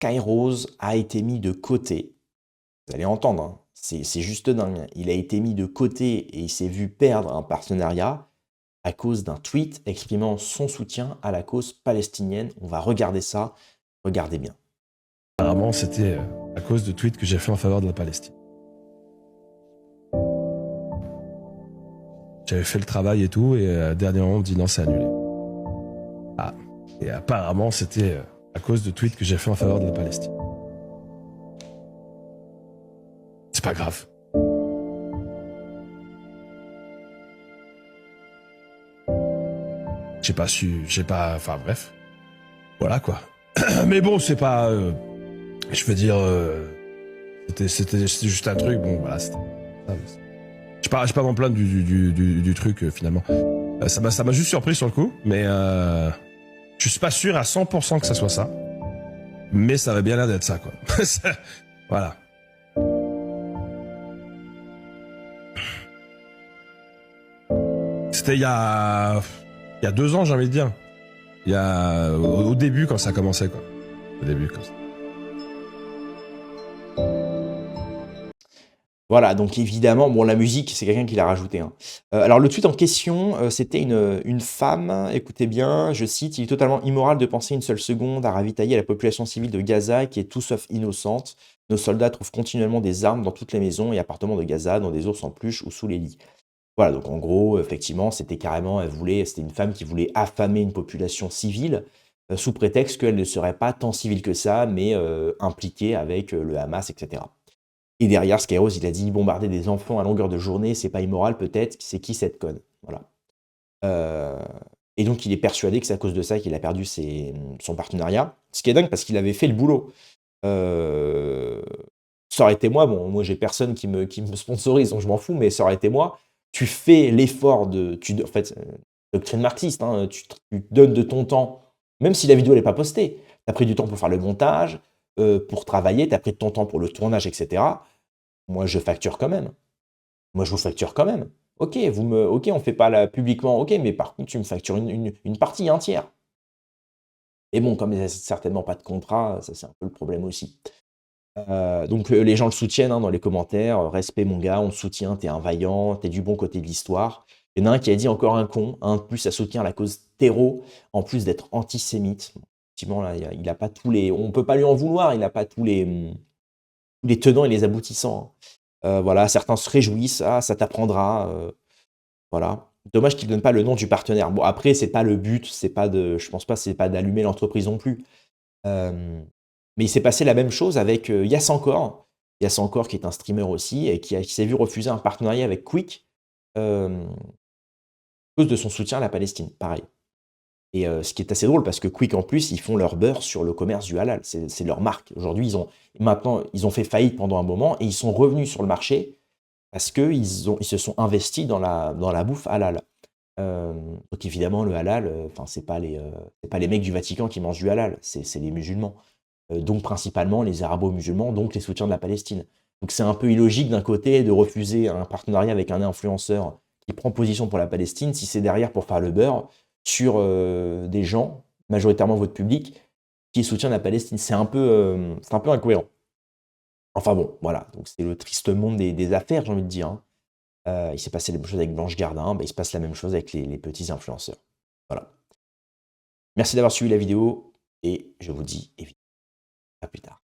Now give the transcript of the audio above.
Kairos a été mis de côté. Vous allez entendre, hein, c'est juste dingue. Il a été mis de côté et il s'est vu perdre un partenariat à cause d'un tweet exprimant son soutien à la cause palestinienne. On va regarder ça. Regardez bien. Apparemment, c'était à cause de tweets que j'ai fait en faveur de la Palestine. J'avais fait le travail et tout, et dernièrement, on me dit non, c'est annulé. Ah, et apparemment, c'était à cause de tweets que j'ai fait en faveur de la Palestine. C'est pas grave. Enfin bref. Voilà quoi. Mais bon, c'est pas... je veux dire... c'était juste un truc, bon voilà. Je suis pas m'en plaindre du truc finalement. Ça m'a juste surpris sur le coup, mais je suis pas sûr à 100% que ça soit ça. Mais ça avait bien l'air d'être ça quoi. Voilà. C'était il y a 2 ans, j'ai envie de dire. Il y a au début quand ça commençait quoi. Au début comme ça. Voilà, donc évidemment, bon, la musique, c'est quelqu'un qui l'a rajouté, hein. Alors le tweet en question, c'était une femme, écoutez bien, je cite: «Il est totalement immoral de penser une seule seconde à ravitailler la population civile de Gaza qui est tout sauf innocente. Nos soldats trouvent continuellement des armes dans toutes les maisons et appartements de Gaza, dans des ours en peluche ou sous les lits». Voilà, donc en gros, effectivement, c'était carrément c'était une femme qui voulait affamer une population civile, sous prétexte qu'elle ne serait pas tant civile que ça, mais impliquée avec, le Hamas et cetera. Et derrière, Skyros, il a dit: «Bombarder des enfants à longueur de journée, c'est pas immoral peut-être? C'est qui cette conne?» Voilà. Heu et donc il est persuadé que c'est à cause de ça qu'il a perdu son partenariat. Ce qui est dingue parce qu'il avait fait le boulot. Heu, Ça aurait été moi, bon, moi j'ai personne qui me sponsorise, donc je m'en fous, mais ça aurait été moi. Tu fais l'effort en fait, doctrine marxiste, hein, tu donnes de ton temps, même si la vidéo elle est pas postée. Tu as pris du temps pour faire le montage, pour travailler, tu as pris de ton temps pour le tournage et cetera. Moi, je facture quand même. Moi, je vous facture quand même. OK, on fait pas là publiquement, OK, mais par contre, tu me factures une partie, un tiers. Et bon, comme il y a certainement pas de contrat, ça, c'est un peu le problème aussi. Donc les gens le soutiennent, hein, dans les commentaires, «Respect mon gars, on te soutient, t'es un vaillant, t'es du bon côté de l'histoire». Il y en a un qui a dit: «Encore un con, un de plus à soutenir la cause terreau, en plus d'être antisémite». Bon, effectivement, là, il a pas tous les on peut pas lui en vouloir, il a pas tous les tenants et les aboutissants, hein. Voilà, certains se réjouissent: «Ah, ça t'apprendra», voilà. Dommage qu'ils ne donnent pas le nom du partenaire. Bon, après, c'est pas le but, c'est pas de je pense pas, c'est pas d'allumer l'entreprise non plus. Mais il s'est passé la même chose avec, Yass Encore. Yass Encore qui est un streamer aussi et qui s'est vu refuser un partenariat avec Quick, à cause de son soutien à la Palestine, pareil. Et ce qui est assez drôle parce que Quick en plus, ils font leur beurre sur le commerce du halal. C'est leur marque. Aujourd'hui, ils ont fait faillite pendant un moment et ils sont revenus sur le marché parce qu'ils se sont investis dans la bouffe halal. Donc évidemment le halal, enfin c'est pas les mecs du Vatican qui mangent du halal, c'est les musulmans. Donc principalement les arabo-musulmans, donc les soutiens de la Palestine. Donc c'est un peu illogique d'un côté de refuser un partenariat avec un influenceur qui prend position pour la Palestine, si c'est derrière pour faire le beurre sur, des gens, majoritairement votre public, qui soutient la Palestine. C'est un peu incohérent. Enfin bon, voilà, donc c'est le triste monde des affaires, j'ai envie de dire, hein. Il s'est passé la même chose avec Blanche Gardin, bah, il se passe la même chose avec les petits influenceurs. Voilà. Merci d'avoir suivi la vidéo et je vous dis évidemment à plus tard.